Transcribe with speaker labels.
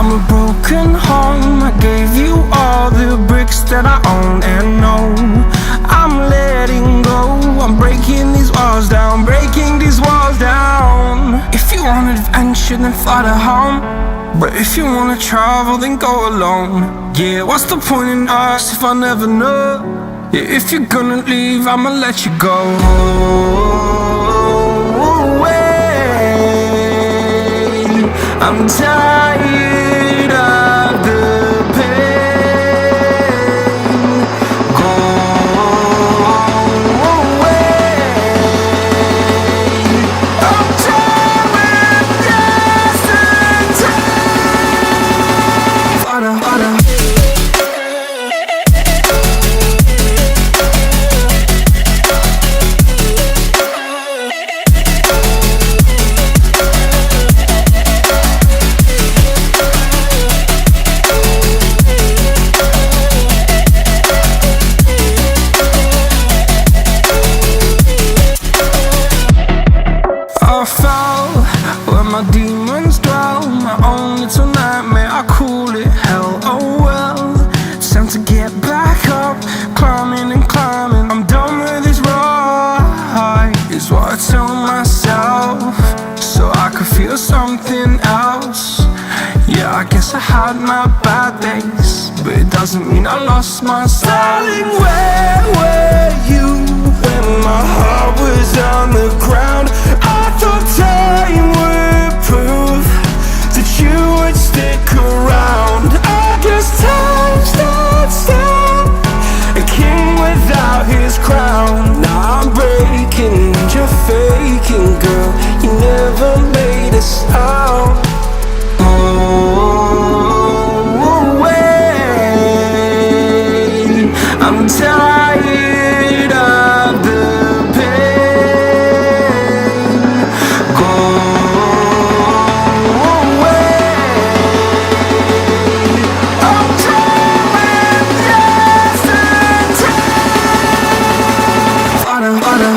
Speaker 1: I'm a broken home. I gave you all the bricks that I own and know. I'm letting go. I'm breaking these walls down, breaking these walls down. If you want adventure, then fly to home. But if you wanna travel, then go alone. Yeah, what's the point in us if I never know? Yeah, if you're gonna leave, I'ma let you go. I'm tired of the pain. Go away. I'm tired with yesterday. Harder, harder. I fell where my demons dwell. My own little nightmare, I call it hell. Oh well, it's time to get back up. Climbing and climbing, I'm done with this ride, is what I tell myself, so I could feel something else. Yeah, I guess I had my bad days, but it doesn't mean I lost my style. Darling, where were you when my heart was on the ground? I thought time would prove that you would stick around. I guess time stood still, a king without his crown. Now I'm breaking and you're faking, girl. You never made a sound. I'm tired of the pain. Go away. I'm tired with yesterday. Harder, harder.